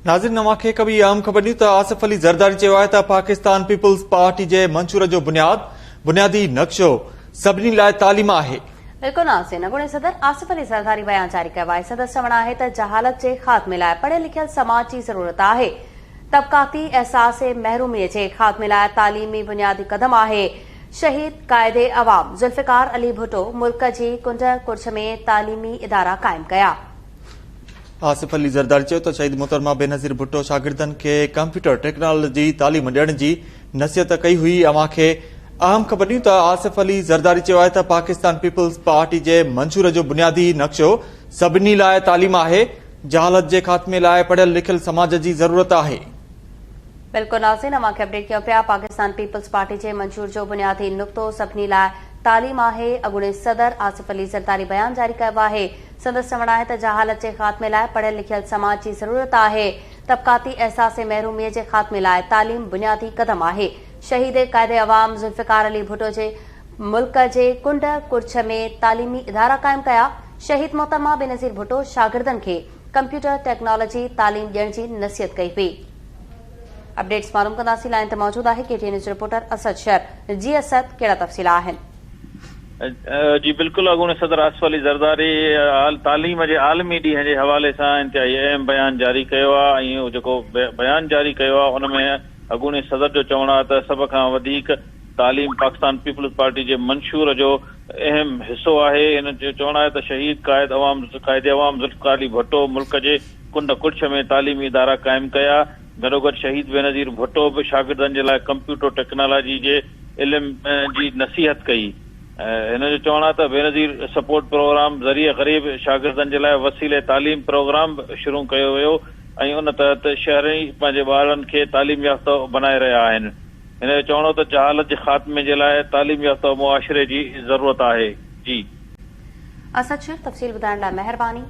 नाज़रीन, नवांखे कभी आम ख़बर ॾियूं त आसिफ अली ज़रदारी चयो आहे त पाकिस्तान पीपल्स पार्टी जे मंशूर जो बुनियादी नक्शो सभिनी लाइ तालीम आहे। बिल्कुल नाज़रीन, अॻूणे सदर आसिफ अली ज़रदारी बयान जारी कयो आहे। सदस्य चवणु आहे त जहालत जे ख़ात्मे लाइ पढ़ियल लिखियल समाज जी ज़रूरत आहे। तबक़ाती एहसास महरूमीअ जे ख़ात्मे लाइ तालीमी बुनियादी क़दम आहे। शहीद कायदे अवाम ज़ुल्फ़िकार अली भुट्टो मुल्क जी कुंड कुर्छ में तालीमी इदारा क़ाइम कया। आसिफ अली ज़रदारी चयो त शहीद मोहतरमा बेनज़ीर भुट्टो शागिर्दनि खे कंप्यूटर टेक्नोलॉजी तालीम ॾियण जी नसीहत कई हुई। अमांखे अहम ख़बर ॾियूं त आसिफ अली ज़रदारी चयो आहे त पाकिस्तान पीपल्स पार्टी जे मंशूर जो बुनियादी नक्शो सभिनी लाइ तालीम आहे। जहालत जे ख़ात्मे लाइ पढ़ियल लिखियल समाज जी ज़रूरत आहे। बिल्कुल नाज़रीन, अमांखे अपडेट कयो पिया। पाकिस्तान पीपल्स पार्टी जे मंशूर जो बुनियादी नुक़्तो सभिनी लाइ तालीम आहे। अॻूणे सदर आसिफ अली ज़रदारी बयान जारी कयो आहे। संदसि चवणु आहे त जहालत जे ख़ात्मे लाइ पढ़ियल लिखियल समाज जी ज़रूरत आहे। तबक़ाती एहसास महरूमीअ जे ख़ात्मे लाइ तालीम बुनियादी क़दम आहे। शहीद कायदे अवाम ज़ुल्फ़िकार अली भुट्टो जे मुल्क जे कुंड कुर्छ में तालीमी इदारा क़ाइम कया। शहीद मोहतरमा बेनज़ीर भुट्टो शागिर्दनि खे कंप्यूटर टेक्नोलॉजी तालीम ॾियण जी नसीहत कई हुई। अपडेट्स मालूम कंदासीं। लाइन ते मौजूद आहे KTN news reporter Asad Shar. जी असद, कहिड़ा तफ़सील आहिनि? जी बिल्कुल, अॻूणे सदर आसिफ अली ज़रदारी तालीम जे आलमी ॾींहं जे हवाले सां इंतिहाई अहम बयान जारी कयो आहे। ऐं जेको बयान जारी कयो आहे उन में अॻूणे सदर जो चवणु आहे त सभ खां वधीक तालीम पाकिस्तान पीपल्स पार्टी जे मंशूर जो अहम हिसो आहे। हिन जो चवणु आहे त शहीद कायदे अवाम ज़ुल्फ़िकार अली भुट्टो मुल्क जे कुंड कुर्छ में तालीमी इदारा क़ाइम कया। गॾोगॾु शहीद बेनज़ीर भुट्टो बि शागिर्दनि जे लाइ कंप्यूटर टेक्नोलॉजी जे इल्म जी नसीहत कई। हिन जो चवणु आहे त बेनज़ीर सपोर्ट प्रोग्राम ज़रिए ग़रीब शागिर्दनि जे लाइ वसीले तालीम प्रोग्राम शुरू कयो वियो ऐं उन तहत शहरी पंहिंजे ॿारनि खे तालीम याफ़्तो बनाए रहिया आहिनि। हिन जो चवणो त जहालत जे ख़ात्मे जे लाइ तालीम याफ़्तो मुआशिरे जी ज़रूरत आहे। जी असद शर, तफ़सील ॿुधाइण लाइ महिरबानी।